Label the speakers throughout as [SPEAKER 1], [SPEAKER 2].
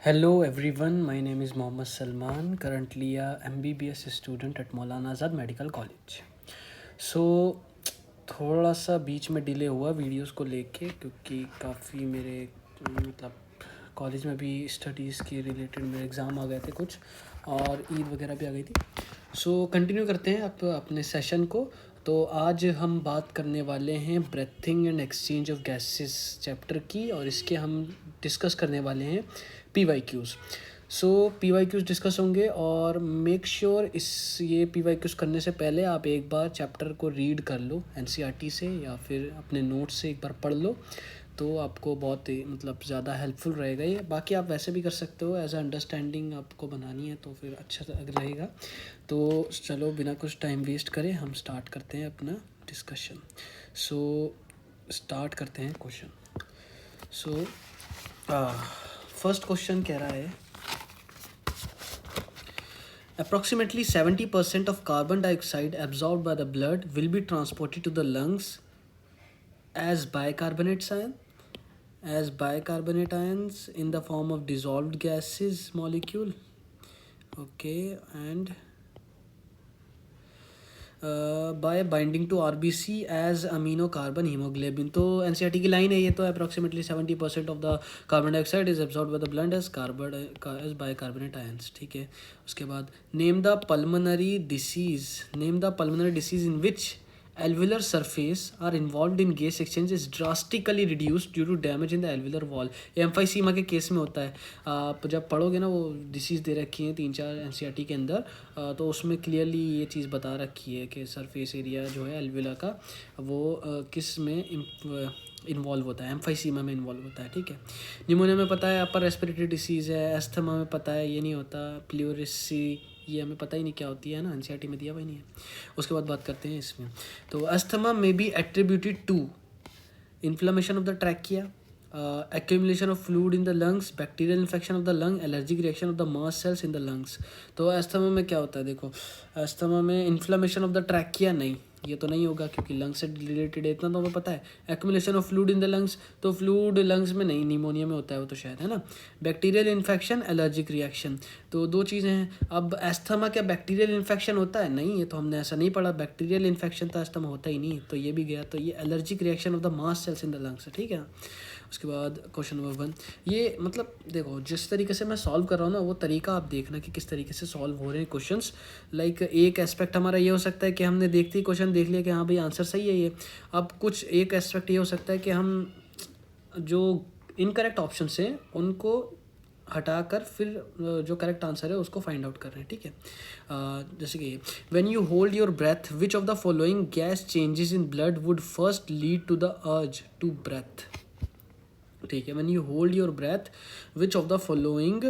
[SPEAKER 1] Hello everyone, my name is Mohammad Salman, currently a MBBS student at Maulana Azad medical college. सो थोड़ा सा बीच में delay हुआ videos को लेके क्योंकि काफ़ी मेरे मतलब कॉलेज में भी स्टडीज़ के रिलेटेड मेरे एग्ज़ाम आ गए थे कुछ और ईद वगैरह भी आ गई थी। सो कंटिन्यू करते हैं आप अपने सेशन को। तो आज हम बात करने वाले हैं breathing and exchange of gases chapter की और इसके हम डिस्कस करने वाले हैं PYQs। सो PYQs डिस्कस होंगे और मेक श्योर इस ये PYQs करने से पहले आप एक बार चैप्टर को रीड कर लो NCERT से या फिर अपने नोट्स से एक बार पढ़ लो, तो आपको बहुत ही मतलब ज़्यादा हेल्पफुल रहेगा ये। बाकी आप वैसे भी कर सकते हो, एज अ अंडरस्टैंडिंग आपको बनानी है तो फिर अच्छा रहेगा। तो चलो बिना कुछ टाइम वेस्ट करे हम स्टार्ट करते हैं अपना डिस्कशन। सो स्टार्ट करते हैं क्वेश्चन। सो फर्स्ट क्वेश्चन कह रहा है approximately 70% of carbon dioxide absorbed by the blood will be transported to the lungs as bicarbonate ions in the form of dissolved gases molecule. Okay, and by binding to RBC as amino carbon haemoglobin. तो NCERT की line है ये, तो approximately 70% of the carbon dioxide is absorb by the blood as bicarbonate ions. ठीक है, उसके बाद name the pulmonary disease in which alveolar surface are involved in gas exchange is drastically reduced due to damage in the alveolar wall। ये emphysema के case में होता है। आप जब पढ़ोगे ना, वो डिसीज़ दे रखी हैं 3-4 NCERT के अंदर, तो उसमें क्लियरली ये चीज़ बता रखी है कि सरफेस एरिया जो है एल्वेला का वो किस में इन्वॉल्व होता है, एम्फाइसीमा में इन्वॉल्व होता है। ठीक है, निमोनिया में पता है, अपर रेस्पिरेटरी डिसीज़ है। एस्थमा में पता है, ये नहीं होता। प्लूरिसी ये हमें पता ही नहीं क्या होती है ना, NCERT में दिया हुआ ही नहीं है। उसके बाद बात करते हैं इसमें। तो अस्थमा में be attributed to inflammation of the trachea, accumulation of fluid in the lungs, bacterial infection of the lung, allergic reaction of the mast cells in the lungs। तो अस्थमा में क्या होता है, देखो अस्थमा में इन्फ्लेमेशन ऑफ द ट्रैकिया नहीं, ये तो नहीं होगा क्योंकि लंग्स से रिलेटेड है, इतना तो हमें पता है। Accumulation of fluid in the lungs, तो फ्लूइड लंग्स में नहीं, निमोनिया में होता है वो तो शायद, है ना। बैक्टीरियल इन्फेक्शन, एलर्जिक रिएक्शन, तो दो चीज़ें हैं। अब एस्थमा क्या बैक्टीरियल इन्फेक्शन होता है? नहीं, ये तो हमने ऐसा नहीं पढ़ा, बैक्टीरियल इन्फेक्शन तो एस्थमा होता ही नहीं, तो ये भी गया। तो ये allergic reaction of the mast cells in the lungs है। ठीक है, उसके बाद क्वेश्चन नंबर 1, ये मतलब देखो जिस तरीके से मैं सॉल्व कर रहा हूँ ना, वो तरीका आप देखना कि किस तरीके से सॉल्व हो रहे हैं क्वेश्चंस। लाइक एक एस्पेक्ट हमारा ये हो सकता है कि हमने देखते ही क्वेश्चन देख लिया कि हाँ भाई आंसर सही है ये। अब कुछ एक एस्पेक्ट ये हो सकता है कि हम जो इनकरेक्ट ऑप्शन हैं उनको हटाकर फिर जो करेक्ट आंसर है उसको फाइंड आउट कर रहे हैं। ठीक है, जैसे कि when you hold your breath which of the following gas changes in blood would first lead to the urge to breath. ठीक है, when you hold your breath which of the following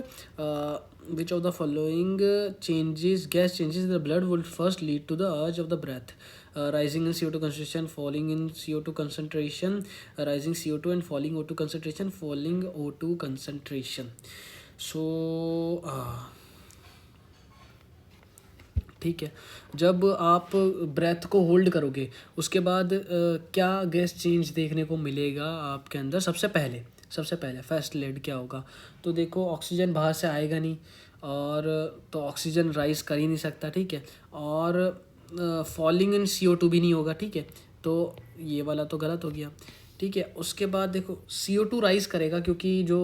[SPEAKER 1] gas changes in the blood would first lead to the urge of the breath. Rising in CO2 concentration, falling in CO2 concentration, rising CO2 and falling O2 concentration, falling O2 concentration। So ठीक है, जब आप breath को hold करोगे उसके बाद क्या gas change देखने को मिलेगा आपके अंदर? सबसे पहले फर्स्ट लेड क्या होगा? तो देखो ऑक्सीजन बाहर से आएगा नहीं, और तो ऑक्सीजन राइज कर ही नहीं सकता। ठीक है, और फॉलिंग इन CO2 भी नहीं होगा। ठीक है, तो ये वाला तो गलत हो गया। ठीक है, उसके बाद देखो CO2 राइज करेगा क्योंकि जो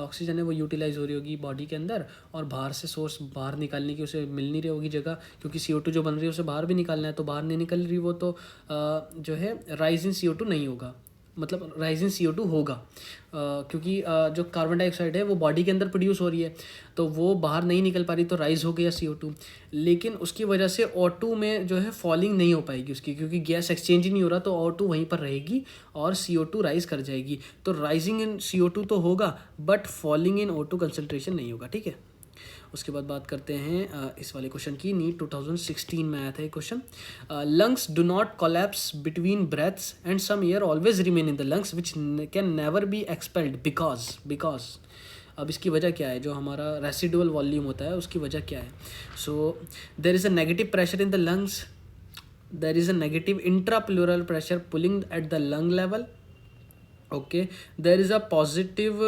[SPEAKER 1] ऑक्सीजन है वो यूटिलाइज हो रही होगी बॉडी के अंदर, और बाहर से सोर्स बाहर निकालने की उसे मिल नहीं रही होगी जगह, क्योंकि CO2 जो बन रही है उसे बाहर भी निकालना है, तो बाहर नहीं निकल रही वो, तो जो है राइज इन CO2 नहीं होगा, मतलब राइज इन CO2 होगा। क्योंकि जो कार्बन डाइऑक्साइड है वो बॉडी के अंदर प्रोड्यूस हो रही है, तो वो बाहर नहीं निकल पा रही, तो राइज हो गया CO2। लेकिन उसकी वजह से O2 में जो है फॉलिंग नहीं हो पाएगी उसकी, क्योंकि गैस एक्सचेंज ही नहीं हो रहा, तो O2 वहीं पर रहेगी और CO2 राइज कर जाएगी। तो राइजिंग इन CO2 तो होगा but falling in O2 concentration नहीं होगा। ठीक है, उसके बाद बात करते हैं इस वाले क्वेश्चन की। नीट 2016 में आया था ये question. Lungs do not collapse between breaths and some air always remain in the lungs which can never be expelled because. अब इसकी वजह क्या है? जो हमारा रेसिडुअल वॉल्यूम होता है उसकी वजह क्या है? So there is a negative pressure in the lungs, there is a negative intrapleural pressure pulling at the lung level, Okay, there is a positive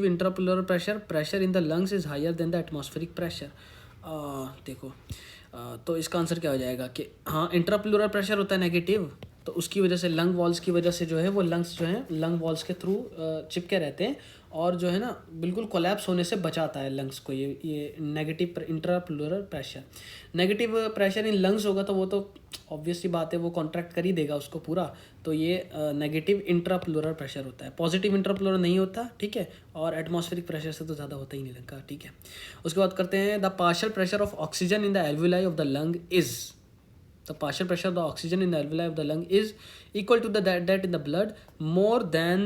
[SPEAKER 1] intrapleural pressure in the lungs is higher than the atmospheric pressure. देखो, तो इसका answer क्या हो जाएगा कि हाँ, इंट्राप्लूरल pressure होता है नेगेटिव, तो उसकी वजह से लंग वॉल्स की वजह से जो है वो लंग्स जो हैं लंग वॉल्स के थ्रू चिपके रहते हैं, और जो है ना बिल्कुल कोलैप्स होने से बचाता है लंग्स को। ये negative intrapleural pressure, negative pressure in lungs होगा तो वो तो ऑब्वियस सी बात है, वो कॉन्ट्रैक्ट कर ही देगा उसको पूरा, तो ये नेगेटिव इंट्राप्लूरल प्रेशर होता है। पॉजिटिव इंट्राप्लूरल नहीं होता, ठीक है, और एटमॉस्फेरिक प्रेशर से तो ज़्यादा होता ही नहीं लंग का, ठीक है। उसके बाद करते हैं the partial pressure of oxygen in the alveoli of the lung is, the partial pressure of the oxygen in the alveoli of the lung is equal to that in the blood, more than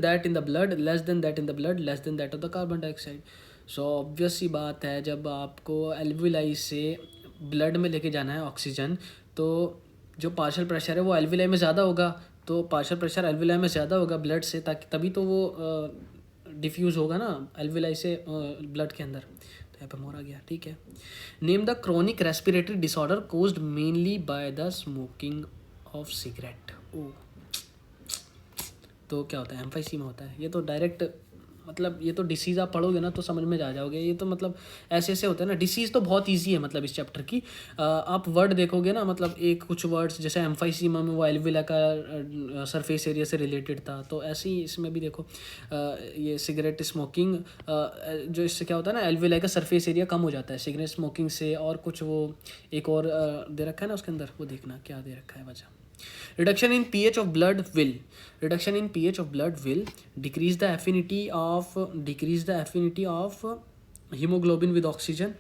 [SPEAKER 1] that in the blood, less than that in the blood, less than that of the carbon dioxide. So obvious सी बात है, जब आपको alveoli से blood में लेके जाना है oxygen, तो जो पार्शियल प्रेशर है वो एल्वुलाई में ज़्यादा होगा, तो पार्शियल प्रेशर एल्वुलाई में ज़्यादा होगा ब्लड से, ताकि तभी तो वो डिफ्यूज़ होगा ना एल्वुलाई से ब्लड के अंदर। तो यहाँ पे मोर आ गया, ठीक है। Name the chronic respiratory disorder caused mainly by the smoking of cigarette. ओ, तो क्या होता है, एम्फाइसीमा होता है। ये तो डायरेक्ट मतलब ये तो डिसीज़ आप पढ़ोगे ना तो समझ में आ जाओगे। ये तो मतलब ऐसे ऐसे होते हैं ना, डिसीज़ तो बहुत इजी है मतलब इस चैप्टर की। आप वर्ड देखोगे ना, मतलब एक कुछ वर्ड्स जैसे एम्फाइसीमा में वो एल्विला का सरफेस एरिया से रिलेटेड था, तो ऐसे ही इसमें भी देखो ये सिगरेट स्मोकिंग, जो इससे क्या होता है ना, एल्विला का सरफेस एरिया कम हो जाता है सिगरेट स्मोकिंग से। और कुछ वो एक और दे रखा है ना उसके अंदर, वो देखना क्या दे रखा है वजह। Reduction in pH of blood will decrease the affinity of hemoglobin with oxygen.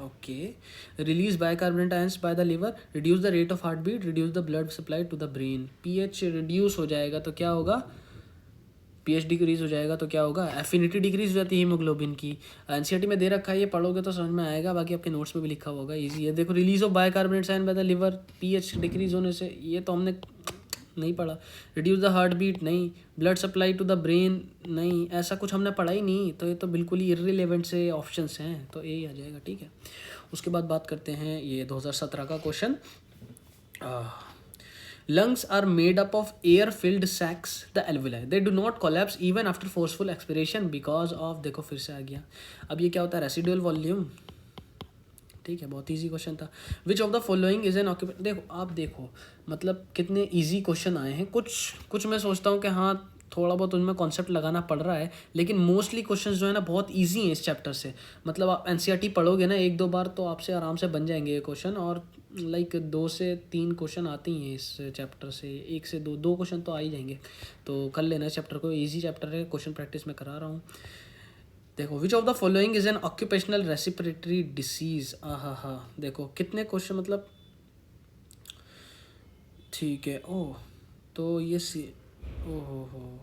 [SPEAKER 1] Okay. Release bicarbonate ions by the liver, reduce the rate of heartbeat, reduce the blood supply to the brain. pH reduce हो जाएगा तो क्या होगा, pH decrease हो जाएगा तो क्या होगा, एफिनिटी डिक्रीज हो जाती है हीमोग्लोबिन की। एनसीईआरटी में दे रखा है, ये पढ़ोगे तो समझ में आएगा, बाकी आपके नोट्स में भी लिखा होगा, इजी है। देखो, release of bicarbonates ion by the liver, pH decrease होने से, ये तो हमने नहीं पढ़ा। रिड्यूस द हार्ट बीट नहीं, blood supply to the brain नहीं, ऐसा कुछ हमने पढ़ा ही नहीं, तो ये तो बिल्कुल ही इर्रिलेवेंट से ऑप्शंस हैं, तो यही आ जाएगा, ठीक है। उसके बाद बात करते हैं ये 2017 का question. Lungs are made up of air-filled sacs, the alveoli. They do not collapse even after forceful expiration because of, देखो फिर से आ गया, अब ये क्या होता है, रेसिडुअल वॉल्यूम, ठीक है, बहुत इजी क्वेश्चन था। विच of the following is an occupation, देखो आप देखो मतलब कितने इजी क्वेश्चन आए हैं। कुछ मैं सोचता हूँ कि हाँ थोड़ा बहुत उनमें कॉन्सेप्ट लगाना पड़ रहा है, लेकिन मोस्टली क्वेश्चंस जो है ना बहुत इजी हैं इस चैप्टर से। मतलब आप एनसीईआरटी पढ़ोगे ना एक दो बार तो आपसे आराम से बन जाएंगे ये क्वेश्चन, और लाइक 2 से 3 क्वेश्चन आते ही हैं इस चैप्टर से, 1 से 2 क्वेश्चन तो आ ही जाएंगे। तो कर लेना इस चैप्टर को, ईजी चैप्टर है, क्वेश्चन प्रैक्टिस में करा रहा हूँ। देखो, विच of the following is an occupational respiratory disease. हाँ, देखो कितने क्वेश्चन मतलब, ठीक है। ओह, तो ये ओहो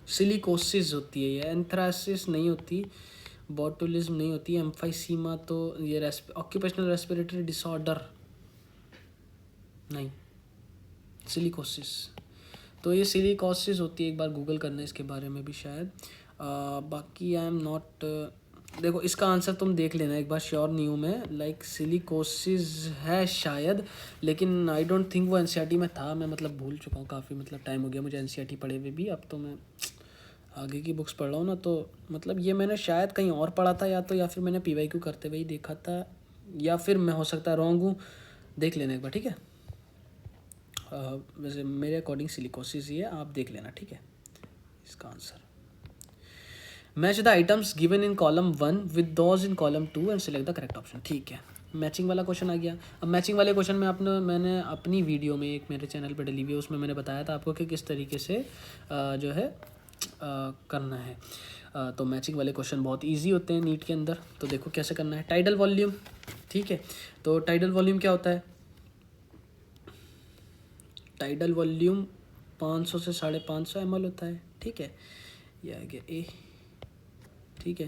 [SPEAKER 1] सिलिकोसिस होती है, ये एंथ्रासिस नहीं होती, बॉटुलिज्म नहीं होती, एम्फाइसीमा तो ये ऑक्यूपेशनल रेस्पिरेटरी डिसऑर्डर नहीं, सिलिकोसिस, तो ये सिलिकोसिस होती है। एक बार गूगल करना इसके बारे में भी शायद। बाकी आई एम नॉट, देखो इसका आंसर तुम देख लेना एक बार, श्योर नहीं हूँ मैं, लाइक सिलिकोसिस है शायद, लेकिन आई डोंट थिंक वो एनसीईआरटी में था। मैं मतलब भूल चुका हूँ, काफ़ी मतलब टाइम हो गया मुझे एनसीईआरटी पढ़े हुए भी, अब तो मैं आगे की बुक्स पढ़ रहा हूँ ना, तो मतलब ये मैंने शायद कहीं और पढ़ा था, या फिर मैंने पीवाईक्यू करते हुए ही देखा था, या फिर मैं हो सकता है रॉन्ग हूँ, देख लेना एक बार, ठीक है। वैसे मेरे अकॉर्डिंग सिलिकोसिस ही है, आप देख लेना, ठीक है इसका answer. Match the items given in column 1 with those in column 2 and select the correct option, ठीक है। मैचिंग वाला क्वेश्चन आ गया। अब मैचिंग वाले क्वेश्चन में मैंने अपनी वीडियो में एक मेरे चैनल पर डली हुई है, उसमें मैंने बताया था आपको कि किस तरीके से जो है करना है। तो मैचिंग वाले क्वेश्चन बहुत इजी होते हैं नीट के अंदर, तो देखो कैसे करना है। टाइडल वॉल्यूम, ठीक है, तो टाइडल वॉल्यूम क्या होता है, टाइडल वॉल्यूम 500 से 550 ml होता है, ठीक है। ये आ गया ए, ठीक है।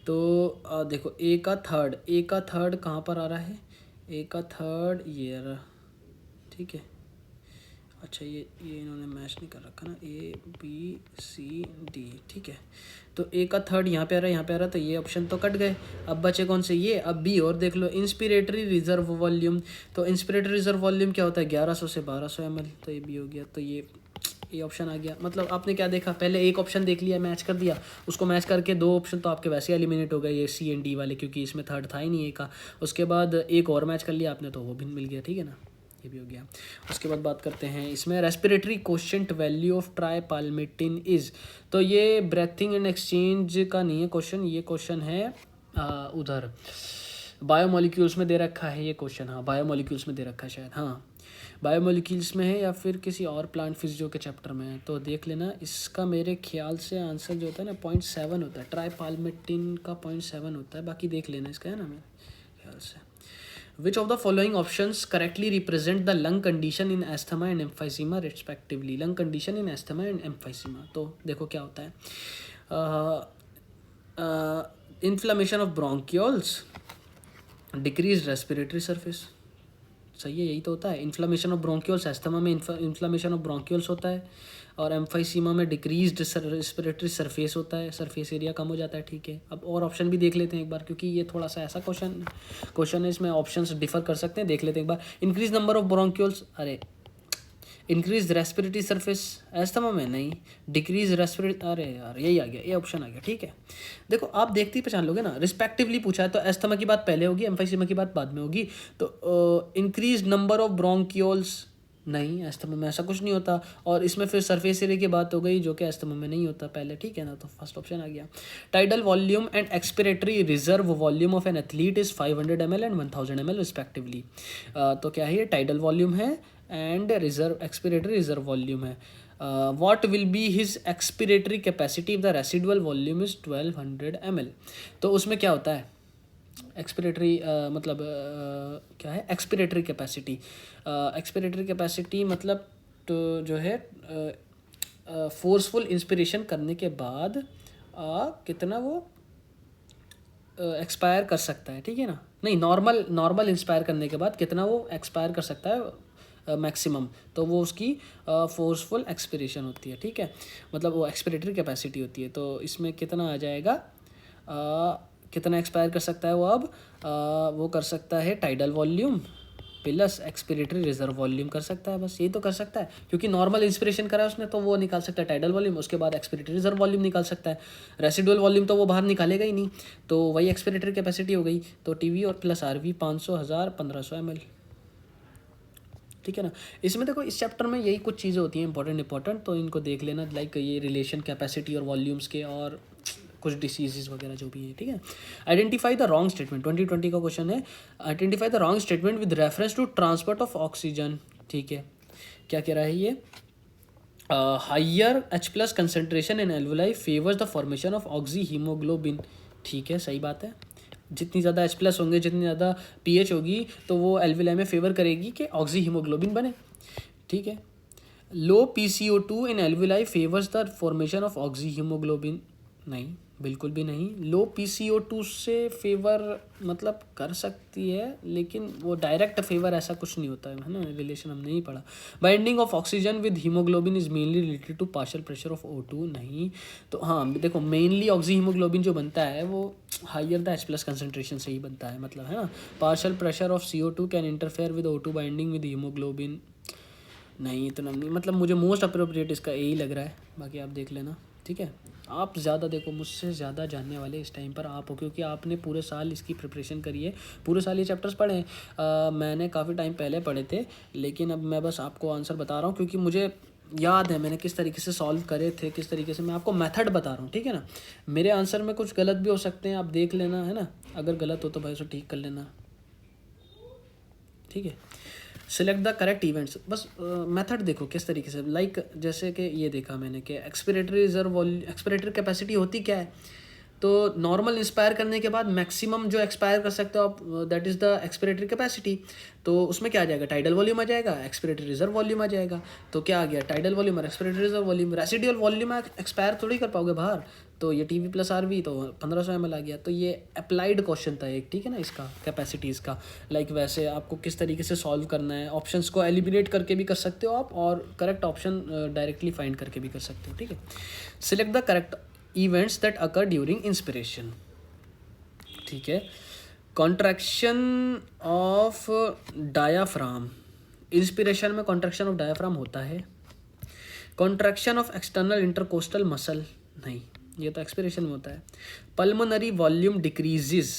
[SPEAKER 1] तो देखो ए का थर्ड कहाँ पर आ रहा है, ए का थर्ड ये रहा, ठीक है। अच्छा ये इन्होंने मैच नहीं कर रखा ना, ए बी सी डी, ठीक है। तो ए का थर्ड यहाँ पे आ रहा है, यहाँ पे आ रहा है, तो ये ऑप्शन तो कट गए। अब बचे कौन से, ये। अब बी और देख लो, इंस्पिरेटरी रिजर्व वॉल्यूम। तो इंस्पिरेटरी रिजर्व वॉल्यूम क्या होता है, 1100 से 1200 ml, तो ये बी हो गया। तो ये ऑप्शन आ गया। मतलब आपने क्या देखा, पहले एक ऑप्शन देख लिया, मैच कर दिया, उसको मैच करके दो ऑप्शन तो आपके वैसे एलिमिनेट हो गए, ये सी एंड डी वाले, क्योंकि इसमें थर्ड था ही नहीं ए का। उसके बाद एक और मैच कर लिया आपने, तो वो भी मिल गया, ठीक है ना, ये भी हो गया। उसके बाद बात करते हैं इसमें respiratory quotient value of tripalmitin is. तो ये ब्रेथिंग एंड एक्सचेंज का नहीं है क्वेश्चन, ये क्वेश्चन है उधर बायोमोलिक्यूल्स में दे रखा है ये क्वेश्चन। हाँ, बायोमोलिक्यूल्स में दे रखा है शायद, हाँ बायोमोलिक्यूल्स में है या फिर किसी और प्लांट फिजियो के चैप्टर में है, तो देख लेना। इसका मेरे ख्याल से आंसर जो होता है ना 0.7 होता है, ट्राइपाल्मिटिन का 0.7 होता है, बाकी देख लेना इसका, है ना, मेरे ख्याल से। Which of the following options correctly represent the lung condition in asthma and emphysema respectively? Lung condition in asthma and emphysema, तो देखो क्या होता है, inflammation of bronchioles, decrease respiratory surface, सही है, यही तो होता है। इन्फ्लामेशन ऑफ ब्रोंक्यूल्स, एस्थमा में इन्फ्लामेशन ऑफ ब्रोंक्यूल्स होता है, और एम्फाइसीमा में डिक्रीज्ड रेस्पिरेटरी सरफेस होता है, सरफेस एरिया कम हो जाता है, ठीक है। अब और ऑप्शन भी देख लेते हैं एक बार, क्योंकि ये थोड़ा सा ऐसा क्वेश्चन है, इसमें ऑप्शंस डिफर कर सकते हैं, देख लेते हैं एक बार। इंक्रीज नंबर ऑफ ब्रोंक्यूल्स, अरे इंक्रीज रेस्पिरेटरी सरफेस एस्थमा में नहीं, डिक्रीज रेस्पिरेटरी, अरे यार यही आ गया, ये ऑप्शन आ गया, ठीक है। देखो आप देखते ही पहचान लोगे ना, रिस्पेक्टिवली पूछा है तो एस्थमा की बात पहले होगी, एम्फाइसीमा की बात बाद में होगी। तो इंक्रीज नंबर ऑफ ब्रोंक्यूल्स, नहीं, एस्थमा में ऐसा कुछ नहीं होता। और इसमें फिर सरफेस एरिया की बात हो गई, जो कि एस्थमा में नहीं होता पहले, ठीक है ना, तो फर्स्ट ऑप्शन आ गया। Tidal volume and expiratory reserve volume of an athlete is 500 ml and 1000 ml respectively. तो क्या है, ये टाइडल वॉल्यूम है and reserve expiratory reserve volume है। What will be his expiratory capacity if the residual volume is 1200 ml। तो उसमें क्या होता है, एक्सपिरेटरी मतलब क्या है, एक्सपिरेटरी कैपेसिटी। एक्सपिरेटरी कैपेसिटी मतलब तो जो है फोर्सफुल इंस्पिरेशन करने के बाद कितना वो एक्सपायर कर सकता है, ठीक है ना, नहीं नॉर्मल इंस्पायर करने के बाद कितना वो एक्सपायर कर सकता है मैक्सिमम, तो वो उसकी फोर्सफुल एक्सपिरेशन होती है, ठीक है, मतलब वो एक्सपिरेटरी कैपेसिटी होती है। तो इसमें कितना आ जाएगा, कितना एक्सपायर कर सकता है वो, अब वो कर सकता है tidal volume plus expiratory reserve volume कर सकता है, बस यही तो कर सकता है, क्योंकि नॉर्मल इंस्पिरेशन करा है उसने, तो वो निकाल सकता है टाइडल वॉल्यूम, उसके बाद एक्सपिरेटरी रिजर्व वॉल्यूम निकाल सकता है। रेसिडुअल वॉल्यूम तो वो बाहर निकालेगा ही नहीं, तो वही एक्सपिरेटरी कैपेसिटी हो गई। तो टीवी और प्लस आरवी 500, 1000, 1500 ml, ठीक है ना। इसमें देखो इस चैप्टर में यही कुछ चीज़ें होती हैं इंपॉर्टेंट, तो इनको देख लेना, लाइक ये रिलेशन कैपेसिटी और वॉल्यूम्स के, और कुछ डिसीजेज वगैरह जो भी है, ठीक है। आइडेंटिफाई द रॉन्ग स्टेटमेंट, 2020 का क्वेश्चन है। Identify the wrong statement with reference to transport of oxygen, ठीक है। क्या कह रहा है ये, higher H+ concentration in alveoli favours the formation of oxy haemoglobin, ठीक है, सही बात है। जितनी ज़्यादा H+ होंगे, जितनी ज़्यादा pH होगी, तो वो एल्वुलाई में फेवर करेगी कि ऑक्सी हीमोग्लोबिन बने, ठीक है। लो PCO2 in alveoli favours the formation of oxy haemoglobin, नहीं, बिल्कुल भी नहीं। लो PCO2 से फेवर मतलब कर सकती है, लेकिन वो डायरेक्ट फेवर ऐसा कुछ नहीं होता है ना, रिलेशन हमने नहीं पढ़ा। Binding of oxygen with haemoglobin is mainly related to partial pressure of O2, नहीं। तो हाँ देखो, मेनली ऑक्सी हीमोग्लोबिन जो बनता है वो हाइयर द H+ कंसनट्रेशन से ही बनता है, मतलब है ना। Partial pressure of CO2 can interfere with O2 binding with haemoglobin, नहीं, तो नहीं, मतलब मुझे मोस्ट अप्रोप्रिएट इसका यही लग रहा है, बाकी आप देख लेना, ठीक है। आप ज़्यादा देखो, मुझसे ज़्यादा जानने वाले इस टाइम पर आप हो, क्योंकि आपने पूरे साल इसकी प्रिपरेशन करी है, पूरे साल ये चैप्टर्स पढ़े हैं। मैंने काफ़ी टाइम पहले पढ़े थे, लेकिन अब मैं बस आपको आंसर बता रहा हूँ, क्योंकि मुझे याद है मैंने किस तरीके से सॉल्व करे थे, किस तरीके से, मैं आपको मेथड बता रहा हूँ, ठीक है ना। मेरे आंसर में कुछ गलत भी हो सकते हैं, आप देख लेना, है ना, अगर गलत हो तो भाई उसे ठीक कर लेना, ठीक है। सिलेक्ट द करेक्ट इवेंट्स, बस मेथड देखो किस तरीके से, लाइक जैसे कि ये देखा मैंने कि एक्सपिरेटरी रिजर्व एक्सपिरेटरी कैपेसिटी होती क्या है, तो नॉर्मल इंस्पायर करने के बाद मैक्सिमम जो एक्सपायर कर सकते हो आप, that is the expiratory capacity. तो उसमें क्या आ जाएगा, टाइडल वॉल्यूम आ जाएगा, एक्सपिरेटरी रिजर्व वॉल्यूम आ जाएगा। तो क्या आ गया, टाइडल वॉल्यूम और expiratory reserve volume. Residual volume expire थोड़ी कर पाओगे बाहर। तो ये T V plus R V तो 1500 ml आ गया। तो ये अप्लाइड क्वेश्चन था एक, ठीक है ना, इसका कैपेसिटीज़ का। लाइक वैसे आपको किस तरीके से सॉल्व करना है, ऑप्शंस को एलिमिनेट करके भी कर सकते हो आप, और करेक्ट ऑप्शन डायरेक्टली फाइंड करके भी कर सकते हो, ठीक है। Select the correct events that occur during inspiration, ठीक है। कॉन्ट्रैक्शन ऑफ डायाफ्राम, इंस्पिरेशन में कॉन्ट्रैक्शन ऑफ डायाफ्राम होता है। Contraction of external intercostal muscle, नहीं, ये तो एक्सपिरेशन में होता है। पल्मोनरी वॉल्यूम डिक्रीजेस,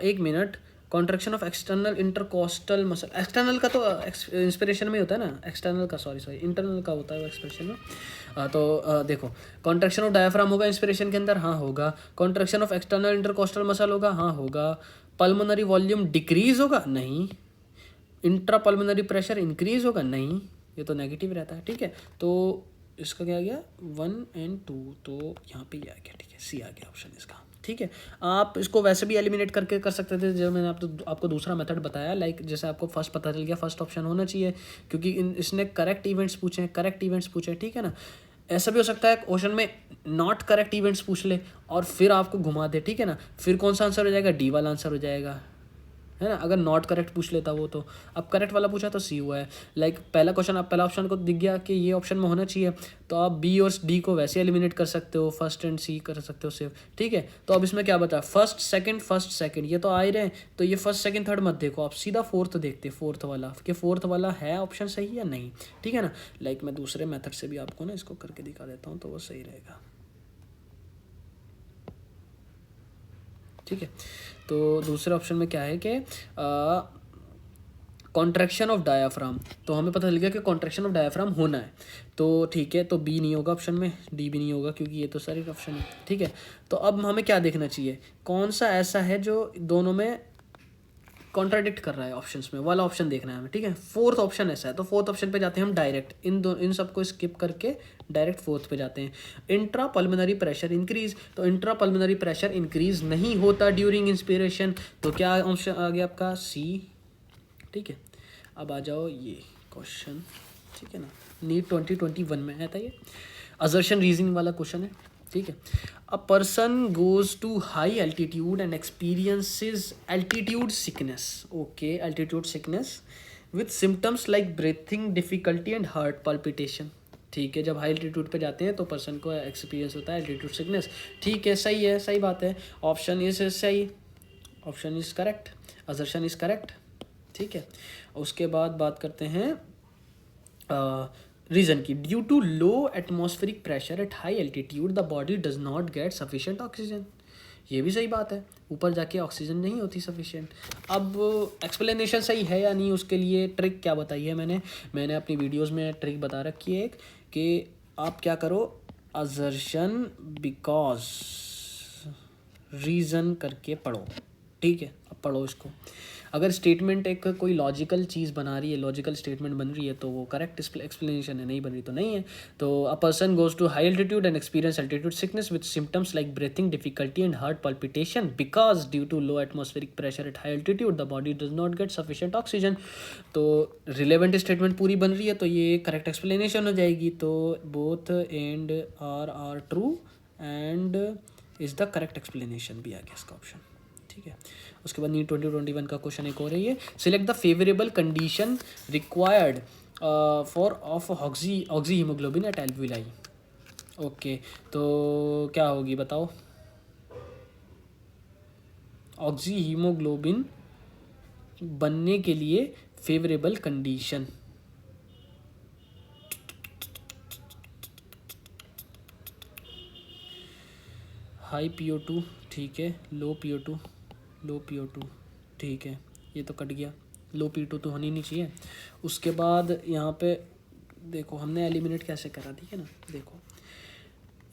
[SPEAKER 1] एक minute, contraction of external intercostal muscle, external का तो इंस्पिरेशन में ही होता है ना, एक्सटर्नल का सॉरी इंटरनल का होता है वो एक्सप्रेशन में। देखो, कॉन्ट्रैक्शन ऑफ डायफ्राम होगा इंस्पिरेशन के अंदर, हाँ होगा। Contraction of external intercostal muscle होगा, हाँ होगा। पल्मोनरी वॉल्यूम डिक्रीज होगा, नहीं। इंट्रा पल्मोनरी प्रेशर इंक्रीज होगा, नहीं, ये तो नेगेटिव रहता है, ठीक है। तो इसका क्या आ गया, 1 और 2, तो यहाँ पे ये आ गया, ठीक है, सी आ गया ऑप्शन इसका, ठीक है। आप इसको वैसे भी एलिमिनेट करके कर सकते थे, जब मैंने आपको दूसरा मेथड बताया, लाइक जैसे आपको फर्स्ट पता चल गया फर्स्ट ऑप्शन होना चाहिए, क्योंकि इसने करेक्ट इवेंट्स पूछे हैं, ठीक है ना। ऐसा भी हो सकता है क्वेश्चन में नॉट करेक्ट इवेंट्स पूछ ले और फिर आपको घुमा दे, ठीक है ना। फिर कौन सा आंसर हो जाएगा, डी वाला आंसर हो जाएगा, है ना। अगर नॉट करेक्ट पूछ लेता वो, तो अब करेक्ट वाला पूछा तो सी हुआ है। लाइक पहला क्वेश्चन, आप पहला ऑप्शन को दिख गया कि ये ऑप्शन में होना चाहिए, तो आप बी और डी को वैसे एलिमिनेट कर सकते हो, फर्स्ट एंड सी कर सकते हो सेव, ठीक है। तो अब इसमें क्या बता, फर्स्ट सेकंड ये तो आ ही रहे हैं, तो ये फर्स्ट सेकंड थर्ड मत देखो, आप सीधा फोर्थ देखते, फोर्थ वाला कि फोर्थ वाला है ऑप्शन सही या नहीं, ठीक है ना। लाइक मैं दूसरे मेथड से भी आपको ना इसको करके दिखा देता हूँ, तो वो सही रहेगा, ठीक है। तो दूसरे ऑप्शन में क्या है कि कॉन्ट्रैक्शन ऑफ डायाफ्राम, तो हमें पता चल गया कि कॉन्ट्रैक्शन ऑफ डायाफ्राम होना है, तो ठीक है। तो बी नहीं होगा ऑप्शन में, डी भी नहीं होगा, क्योंकि ये तो सारे ऑप्शन है, ठीक है। तो अब हमें क्या देखना चाहिए, कौन सा ऐसा है जो दोनों में कॉन्ट्राडिक्ट कर रहा है ऑप्शंस में, वाला ऑप्शन देखना है हमें, ठीक है। फोर्थ ऑप्शन ऐसा है, तो फोर्थ ऑप्शन पे जाते हैं हम डायरेक्ट, इन सबको स्किप करके डायरेक्ट फोर्थ पे जाते हैं। इंट्रा पल्मोनरी प्रेशर इंक्रीज, तो इंट्रा पल्मोनरी प्रेशर इंक्रीज नहीं होता ड्यूरिंग इंस्पिरेशन, तो क्या ऑप्शन आ गया आपका, सी, ठीक है। अब आ जाओ ये क्वेश्चन, ठीक है ना, नीट 2021 में है था ये, असर्शन रीजनिंग वाला क्वेश्चन है, ठीक है। A person goes to high altitude and experiences altitude sickness, okay, altitude sickness with symptoms like breathing difficulty and heart palpitation, ठीक है। जब हाई एल्टीट्यूड पे जाते हैं तो पर्सन को एक्सपीरियंस होता है एल्टीट्यूड सिकनेस, ठीक है, सही है, सही बात है, ऑप्शन इज सही, option is correct, assertion is correct, ठीक है। उसके बाद बात करते हैं रीज़न की, due to low atmospheric pressure at high altitude the body does not get sufficient oxygen, ये भी सही बात है, ऊपर जाके ऑक्सीजन नहीं होती सफिशिएंट। अब एक्सप्लेनेशन सही है या नहीं, उसके लिए ट्रिक क्या बताई है मैंने अपनी वीडियोस में ट्रिक बता रखी है एक, कि आप क्या करो, असर्शन बिकॉज रीज़न करके पढ़ो, ठीक है। अब पढ़ो इसको, अगर स्टेटमेंट एक कोई लॉजिकल चीज़ बना रही है, लॉजिकल स्टेटमेंट बन रही है, तो वो करेक्ट एक्सप्लेनेशन है, नहीं बन रही तो नहीं है। तो a person goes to high altitude and experience altitude sickness with symptoms like breathing difficulty and heart palpitation because due to low atmospheric pressure at high altitude the body does not get sufficient oxygen. तो relevant statement पूरी बन रही है, तो ये correct explanation हो जाएगी। तो both and are true and is the correct explanation भी आ गया इसका ऑप्शन, ठीक है। उसके बाद नीट 2021 का क्वेश्चन एक और है ये, select the favourable condition required for of oxy haemoglobin at alveoli, okay. तो क्या होगी बताओ, ऑक्सी हीमोग्लोबिन बनने के लिए फेवरेबल कंडीशन, हाई PO2, ठीक है, लो PO2, ठीक है, ये तो कट गया, लो PO2 तो होनी नहीं चाहिए। उसके बाद यहाँ पे देखो हमने एलिमिनेट कैसे करा, ठीक है ना, देखो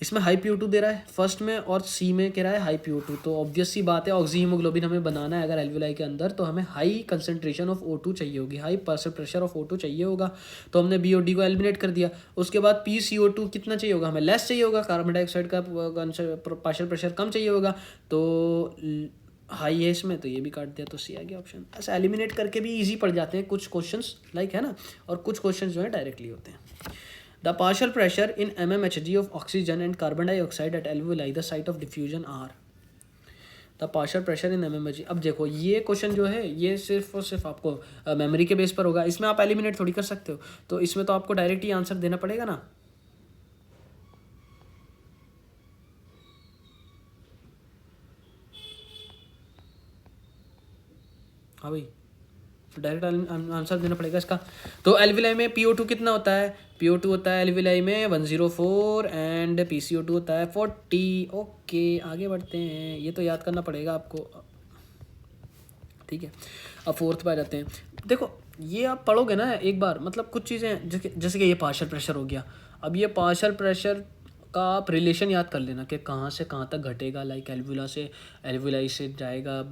[SPEAKER 1] इसमें हाई PO2 दे रहा है फर्स्ट में, और सी में कह रहा है हाई PO2, तो ऑब्वियस सी बात है ऑक्सी हीमोग्लोबिन हमें बनाना है अगर एल्वुलाई के अंदर, तो हमें हाई कंसंट्रेशन ऑफ O2 चाहिए होगी, high partial pressure of O2 चाहिए होगा। तो हमने BOD को एलिमिनेट कर दिया। उसके बाद PCO2 कितना चाहिए होगा, हमें लेस चाहिए होगा, कार्बन डाइऑक्साइड का पार्शियल प्रेशर कम चाहिए होगा, तो हाई है इसमें, तो ये भी काट दिया, तो सी आ गया ऑप्शन। ऐसा एलिमिनेट करके भी इजी पड़ जाते हैं कुछ क्वेश्चंस, लाइक है ना, और कुछ क्वेश्चंस जो है डायरेक्टली होते हैं। The partial pressure in mmHg of oxygen and carbon dioxide at alveoli the site of diffusion are. The partial pressure in mmHg। अब देखो ये क्वेश्चन जो है ये सिर्फ और सिर्फ आपको मेमोरी के बेस पर होगा, इसमें आप एलिमिनेट थोड़ी कर सकते हो, तो इसमें तो आपको डायरेक्ट ही आंसर देना पड़ेगा ना। हाँ भाई, डायरेक्ट आंसर देना पड़ेगा इसका। तो एल्विलाई में PO2 कितना होता है, PO2 होता है एल्विलाई में 104 एंड PCO2 होता है 40। ओके आगे बढ़ते हैं, ये तो याद करना पड़ेगा आपको, ठीक है। अब फोर्थ पे आ जाते हैं। देखो ये आप पढ़ोगे ना एक बार, मतलब कुछ चीज़ें जैसे कि ये पार्शियल प्रेशर हो गया, अब ये पार्शियल प्रेशर का आप रिलेशन याद कर लेना कि कहाँ से कहाँ तक घटेगा, लाइक एल्वुलाई से जाएगा अब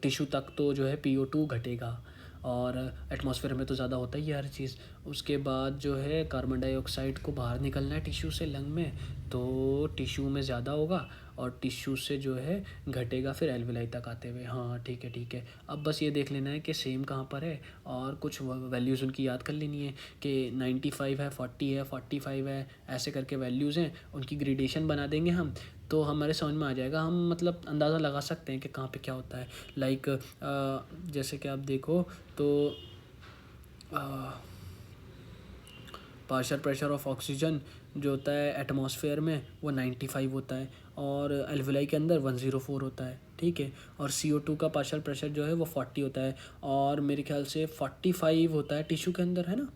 [SPEAKER 1] टिश्यू तक, तो जो है PO2 घटेगा, और एटमॉस्फेयर में तो ज़्यादा होता ही है हर चीज़। उसके बाद जो है कार्बन डाइऑक्साइड को बाहर निकलना है टिश्यू से लंग में, तो टिश्यू में ज़्यादा होगा, और टिश्यू से जो है घटेगा फिर एल्वुलाई तक आते हुए। हाँ ठीक है ठीक है। अब बस ये देख लेना है कि सेम कहाँ पर है, और कुछ वैल्यूज़ उनकी याद कर लेनी है कि 95 है, 40 है, 45 है, ऐसे करके वैल्यूज़ हैं, उनकी ग्रेडेशन बना देंगे हम, तो हमारे समझ में आ जाएगा, हम मतलब अंदाज़ा लगा सकते हैं कि कहाँ पे क्या होता है। लाइक जैसे कि आप देखो तो पार्शियल प्रेशर ऑफ ऑक्सीजन जो होता है एटमॉस्फेयर में वो 95 होता है, और एल्वुलाई के अंदर 104 होता है, ठीक है। और CO2 का पार्शियल प्रेशर जो है वो 40 होता है, और मेरे ख्याल से 45 होता है टिश्यू के अंदर, है ना,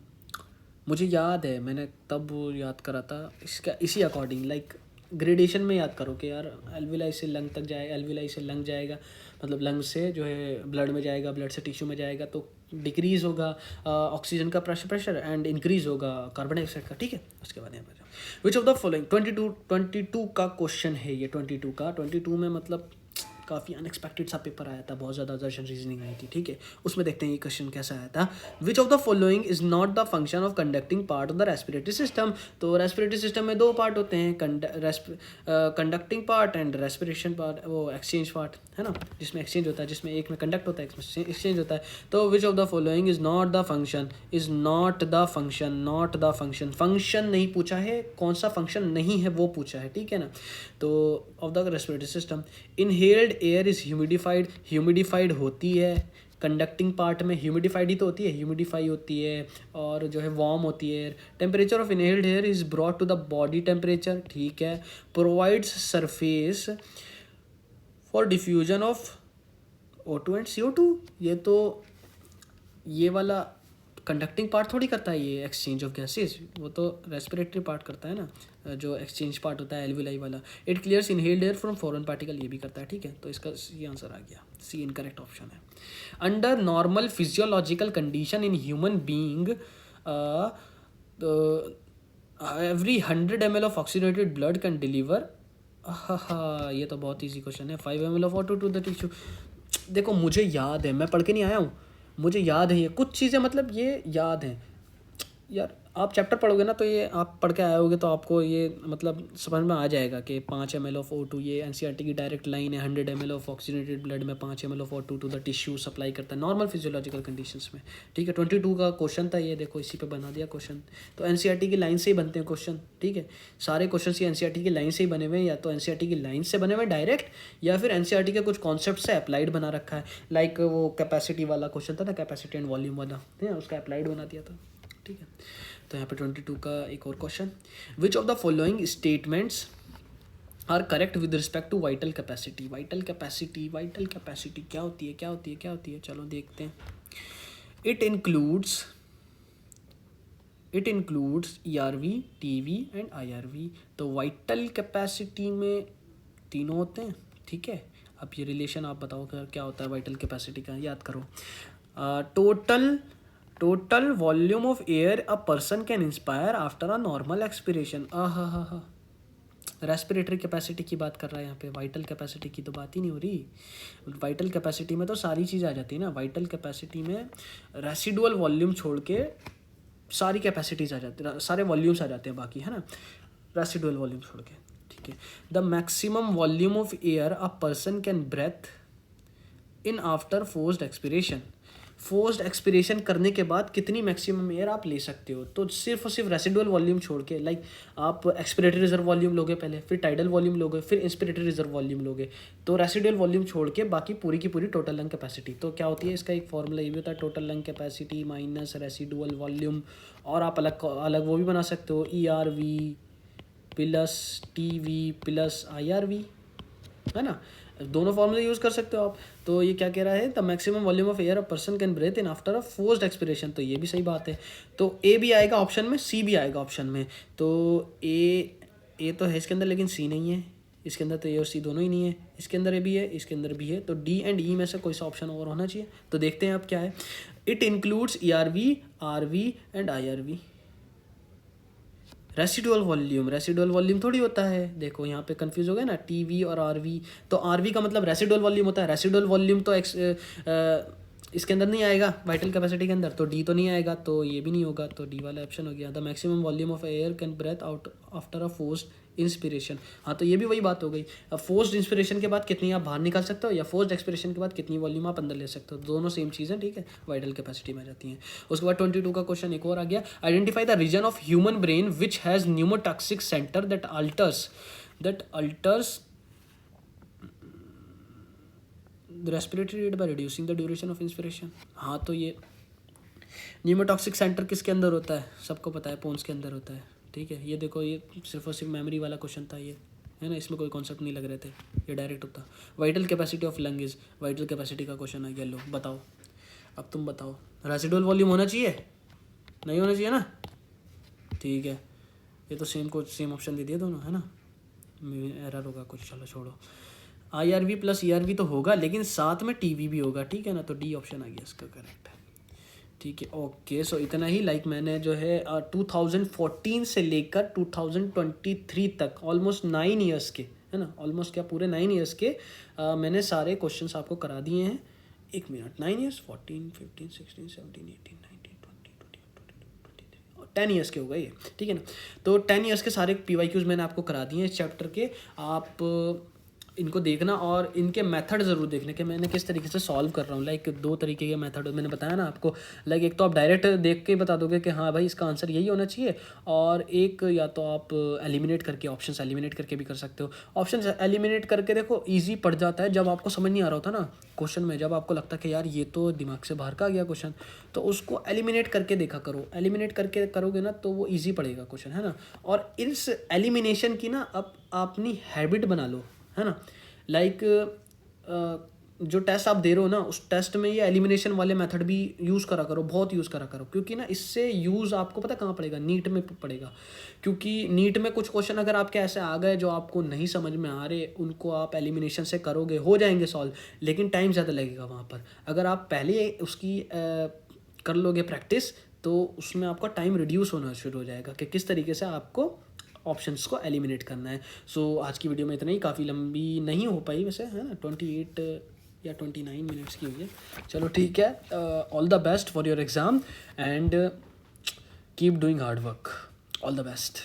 [SPEAKER 1] मुझे याद है, मैंने तब वो याद करा था इसका, इसी अकॉर्डिंग लाइक ग्रेडेशन में याद करो कि यार एल्वुलाई से लंग तक जाए, एल्वुलाई से लंग जाएगा, मतलब लंग से जो है ब्लड में जाएगा, ब्लड से टिश्यू में जाएगा, तो डिक्रीज़ होगा ऑक्सीजन का प्रेशर एंड इंक्रीज़ होगा कार्बन डाइऑक्साइड का, ठीक है। उसके बाद यहाँ पर जाओ, विच ऑफ द फॉलोइंग 22 का क्वेश्चन है ये, 22 में मतलब काफ़ी अनएक्सपेक्टेड सा पेपर आया था, बहुत ज़्यादा दर्शन रीजनिंग आई थी, ठीक है। उसमें देखते हैं ये क्वेश्चन कैसा आया था। विच of the following is not the function of conducting part of the respiratory system. तो रेस्पिरेटरी सिस्टम में दो पार्ट होते हैं, conducting part and respiration part, वो एक्सचेंज पार्ट, है ना, जिसमें एक्सचेंज होता है, जिसमें एक में कंडक्ट होता है, एक में एक्सचेंज होता है। तो विच of the following is not the function, is not the function, not the function, function नहीं पूछा है, कौन सा फंक्शन नहीं है वो पूछा है, ठीक है ना। तो of the respiratory system, inhaled air is humidified, humidified होती है कंडक्टिंग पार्ट में, ह्यूमिडिफाइड ही तो होती है, ह्यूमिडिफाई होती है, और जो है वार्म होती है। Temperature of inhaled air is brought to the body temperature, ठीक है। Provides surface for diffusion of O2 and CO2, ये तो ये वाला कंडक्टिंग पार्ट थोड़ी करता है, ये एक्सचेंज ऑफ गैसेस, वो तो रेस्पिरेटरी पार्ट करता है ना, जो एक्सचेंज पार्ट होता है एल्वुलाई वाला। It clears inhaled air from foreign particle, ये भी करता है, ठीक है। तो इसका ये आंसर आ गया, सी इनकरेक्ट ऑप्शन है। Under normal physiological condition in human being every 100 ml of oxidated blood can deliver, हाँ ये तो बहुत ईजी क्वेश्चन है, 5 ml of water to the tissue. देखो मुझे याद है, मैं पढ़ के नहीं आया हूँ, मुझे याद है ये कुछ चीज़ें, मतलब ये याद हैं यार, आप चैप्टर पढ़ोगे ना तो ये आप पढ़ के आए होगे, तो आपको ये मतलब समझ में आ जाएगा कि 5 ml ऑफ O2, ये NCERT की डायरेक्ट लाइन है, 100 ml ऑफ ऑक्सीजनेटेड ब्लड में 5 ml of O2 to the tissue supply करता है नॉर्मल फिजियोलॉजिकल कंडीशंस में, ठीक है। 22 का क्वेश्चन था ये, देखो इसी पे बना दिया क्वेश्चन। तो NCERT की लाइन से ही बनते हैं क्वेश्चन, ठीक है। सारे क्वेश्चन ये NCERT की लाइन से ही बने हुए हैं, या तो NCERT की लाइन से बने हुए हैं डायरेक्ट, या फिर NCERT के कुछ कॉन्सेप्ट से अप्लाइड बना रखा है। लाइक वो कैपेसिटी वाला क्वेश्चन था ना, कैपेसिटी एंड वॉल्यूम वाला, है उसका अप्लाइड बना दिया था, ठीक है। तो यहाँ पे 22 का एक और question, which of the following statements are correct with respect to vital capacity. Vital capacity, vital capacity क्या होती है, क्या होती है, क्या होती है, चलो देखते हैं। It includes ERV, TV and IRV। तो वाइटल कैपेसिटी में तीनों होते हैं, ठीक है। अब ये रिलेशन आप बताओ क्या होता है वाइटल कैपेसिटी का, याद करो। Total volume of air a person can inspire after a normal expiration, हाँ, रेस्पिरेटरी कैपेसिटी की बात कर रहा है यहाँ पे, वाइटल कैपेसिटी की तो बात ही नहीं हो रही। वाइटल कैपेसिटी में तो सारी चीज़ आ जाती है ना, वाइटल कैपेसिटी में रेसिडुअल वॉल्यूम छोड़ के सारी कैपेसिटीज आ जाती है, सारे वॉल्यूम्स आ जाते हैं बाकी, है ना, रेसिडुअल वॉल्यूम छोड़ के, ठीक है। The maximum volume of air a person can breathe in after forced expiration, forced expiration करने के बाद कितनी मैक्सिमम एयर आप ले सकते हो, तो सिर्फ और सिर्फ रेसिडुअल वॉल्यूम छोड़ के, लाइक आप एक्सपिरेटरी रिजर्व वॉल्यूम लोगे पहले, फिर टाइडल वॉल्यूम लोगे, फिर इंस्पिरेटरी रिजर्व वॉल्यूम लोगे, तो रेसिडुअल वॉल्यूम छोड़ के बाकी पूरी की पूरी टोटल लंग कैपेसिटी। तो क्या होती है इसका एक फॉर्मूला ये भी होता है, total lung capacity minus residual volume, और आप अलग अलग वो भी बना सकते हो, ERV plus TV plus IRV, है ना, दोनों फॉर्मूले यूज़ कर सकते हो आप। तो ये क्या कह रहा है, the maximum volume of air a person can breathe in after a forced expiration, तो ये भी सही बात है। तो A भी आएगा ऑप्शन में, C भी आएगा ऑप्शन में। तो ए तो है इसके अंदर, लेकिन C नहीं है इसके अंदर, तो A और C दोनों ही नहीं है, इसके अंदर A भी है, इसके अंदर भी है, तो D एंड E में से कोई सा ऑप्शन और होना चाहिए। तो देखते हैं अब क्या है। It includes ERV RV and IRV। Residual volume थोड़ी होता है, देखो यहाँ पे कंफ्यूज हो गया ना, TV और RV। तो RV का मतलब रेसिडुअल वॉल्यूम होता है, रेसिडुअल वॉल्यूम तो इसके अंदर नहीं आएगा, वाइटल कैपेसिटी के अंदर, तो D तो नहीं आएगा, तो ये भी नहीं होगा, तो D वाला ऑप्शन हो गया। The maximum volume of air can breathe out after a forced inspiration, हाँ तो ये भी वही बात हो गई। अब फोर्स्ड इंस्पिरेशन के बाद कितनी आप बाहर निकाल सकते हो, या फोर्स्ड एक्सपिरेशन के बाद कितनी वॉल्यूम आप अंदर ले सकते हो, दोनों सेम चीज़ है, ठीक है, वाइटल कैपेसिटी में आ जाती हैं। उसके बाद 22 का क्वेश्चन एक और आ गया, identify the region of human brain which has pneumotaxic centre that alters the respiratory rate by reducing the duration of inspiration. हाँ तो ये न्यूमोटॉक्सिक सेंटर किसके अंदर होता है, सबको पता है, पोन्स के अंदर होता है, ठीक है। ये देखो, ये सिर्फ और सिर्फ मेमोरी वाला क्वेश्चन था ये, है ना, इसमें कोई कॉन्सेप्ट नहीं लग रहे थे, ये डायरेक्ट होता। Vital capacity of lung is, vital capacity का क्वेश्चन आ गया, लो बताओ, अब तुम बताओ, रेसिडुअल वॉल्यूम होना चाहिए, नहीं होना चाहिए ना, ठीक है, ये तो सेम ऑप्शन दे दिए दोनों, है ना, एरर होगा कुछ, चलो छोड़ो। IRV प्लस ERV तो होगा, लेकिन साथ में TV भी होगा, ठीक है ना, तो D ऑप्शन आ गया इसका करेक्ट, ठीक है। ओके, सो इतना ही, लाइक मैंने जो है 2014 से लेकर 2023 तक ऑलमोस्ट 9 ईयर्स के, है ना, ऑलमोस्ट क्या पूरे 9 ईयर्स के मैंने सारे क्वेश्चंस आपको करा दिए हैं। 1 मिनट, 9 ईयर्स, 14 15 16 17 18 19 20 21 22 10 ईयर्स के हो गए ये, ठीक है ना। तो 10 ईयर्स के सारे PYQs मैंने आपको करा दिए हैं इस चैप्टर के। आप इनको देखना और इनके मेथड ज़रूर देखना कि मैंने किस तरीके से सॉल्व कर रहा हूँ। लाइक 2 तरीके के मेथड मैंने बताया ना आपको, लाइक एक तो आप डायरेक्ट देख के बता दोगे कि हाँ भाई इसका आंसर यही होना चाहिए, और एक या तो आप एलिमिनेट करके, ऑप्शंस एलिमिनेट करके भी कर सकते हो। ऑप्शंस एलिमिनेट करके देखो ईजी पड़ जाता है, जब आपको समझ नहीं आ रहा होता ना क्वेश्चन में, जब आपको लगता है कि यार ये तो दिमाग से बाहर का आ गया क्वेश्चन, तो उसको एलिमिनेट करके देखा करो, एलिमिनेट करके करोगे ना तो वो ईजी पड़ेगा क्वेश्चन, है ना। और इस एलिमिनेशन की ना अब अपनी हैबिट बना लो, है ना। लाइक जो टेस्ट आप दे रहे हो ना, उस टेस्ट में ये एलिमिनेशन वाले मेथड भी यूज़ करा करो, बहुत यूज़ करा करो, क्योंकि ना इससे यूज़ आपको पता कहाँ पड़ेगा, नीट में पड़ेगा। क्योंकि नीट में कुछ क्वेश्चन अगर आपके ऐसे आ गए जो आपको नहीं समझ में आ रहे, उनको आप एलिमिनेशन से करोगे, हो जाएंगे सॉल्व, लेकिन टाइम ज़्यादा लगेगा वहाँ पर। अगर आप पहले उसकी कर लोगे प्रैक्टिस, तो उसमें आपका टाइम रिड्यूस होना शुरू हो जाएगा कि किस तरीके से आपको ऑप्शंस को एलिमिनेट करना है। सो आज की वीडियो में इतना ही, काफ़ी लंबी नहीं हो पाई वैसे, है ना, 28 या 29 मिनट्स की हुई है। चलो ठीक है, all the best for your exam and keep doing hard work, all the best.